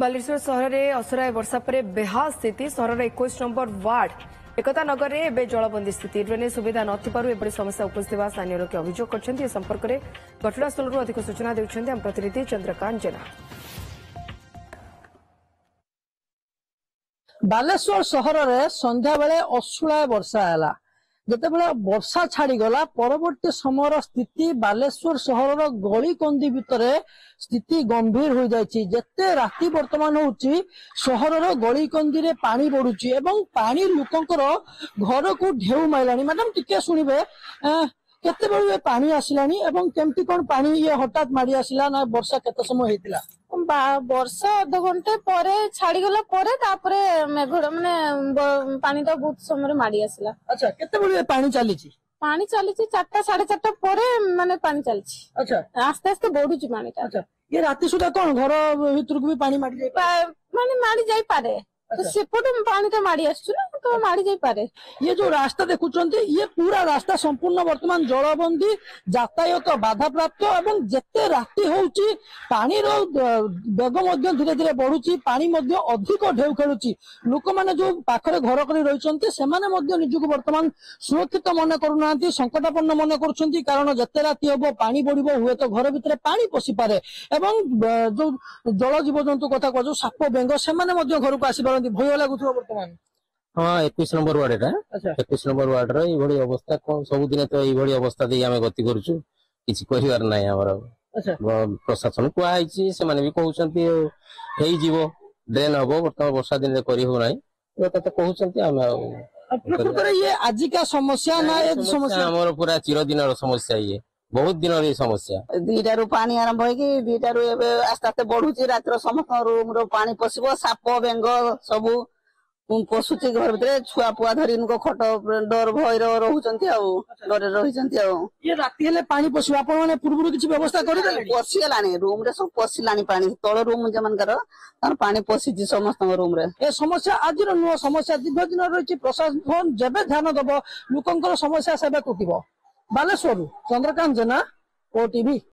बालेश्वर सहर में असराय वर्षा पर बेहाल स्थिति सहर 21 नंबर वार्ड एकता नगर में एवं जलबंदी स्थिति ड्रेनेज सुविधा नथिबारु समस्या उपस्थित स्थानीय लोक अभियोग कर संपर्क में घटनास्थल अधिक सूचना देउछन्ते हम प्रतिनिधि चंद्रकांत जेना। बालेश्वर सहर में संध्या बेले असुळाय वर्षा है जितेबाला वर्षा छाड़ीगला परवर्ती समय स्थिति बालेश्वर सहर गली कंदी भितर स्थिति गंभीर हो जाए जिते राति वर्तमान होची सहर गली कंदी रे पानी बढ़ुची एवं पानी लोकंकर घर को ढेउ माइलानी। मैडम टिके सुनिबे केते बेले पानी आसिलानी एवं केमती कोन पानी ये हठात मारी आसिला ना वर्षा केते समय हेतिला? वर्षा अध घंटे पर छाड़ीगला मेघड़ माने पानी तो बहुत समय माड़ी आसला। अच्छा केते बेले पानी चलीची? पानी चलीची 4टा 4:30 पर माने पानी चलची। अच्छा आस्ते आस्ते बढ़ुची पानी। अच्छा ये राति सुधा कौन घर भीतर को भी पानी माड़ी जाए माने माड़ी जाई पारे तो सेपट पानी तो माड़ी आसछु ना तो माड़ी जाई पारे। ये जो रास्ता देखुचंती ये पूरा रास्ता संपूर्ण वर्तमान जलबंदी यातायात बाधा प्राप्त एवं जेते राति होउची पानी रो बेग मध्य धीरे धीरे बढ़ुची पानी मध्य अधिक ढेउ खेलुची। लोक माने जो पाखरे घर करी रहिचंती सेमाने मध्य निजको वर्तमान सुरक्षित मन करूनांती संकटापन्न मन करूचंती कारण जेते राति होबो पानी बढ़िबो हुए तो घर भितर पानी पसी पारे एवं जो जल जीव जंतु कथा को जो साप बेंग सेमाने मध्य घर को आसी भय लगुथो वर्तमान। हाँ 21 नंबर वार्ड एटा 21 नंबर वार्ड रो ई अवस्था सब दिन तो ई अवस्था दे आमे गति करछु किछि कहिवार नै हमर। अच्छा प्रशासन को आइछि से माने भी कहउछंती हेई जीवो ड्रेन हबो वर्तमान वर्षा दिन करी हो नै तो कहउछंती आमे। प्रकृत ये आज का समस्या ना ये समस्या हमर पूरा चिर दिन रो समस्या ये बहुत दिन रे समस्या। 2टा रु पानी आरंभ होई कि 2टा रु आस्ते आस्ते बढ़ुची रात्र समस्त रूम रो पानी पसिबो साप बेंग सबु पशुची घर भीतर छुआ पुआ धरी इनको खट डर भय रहउचंती आ डरे रहिचंती आ। ये राति हेले पानी पसिबो आपण माने पूर्व किछि व्यवस्था करि देले? पसिलानी रूम रे सब पसिलानी पानी तळ रूम जमनकर तार पानी पसिची समस्त रूम रे। ए समस्या आज रो नुवा समस्या दीर्घ दिन रहिछि प्रशासन जेबे ध्यान दबो लोकंकर समस्या सेबे टुटिबो। बालेश्वर चंद्रकांत जेना ओटीवी।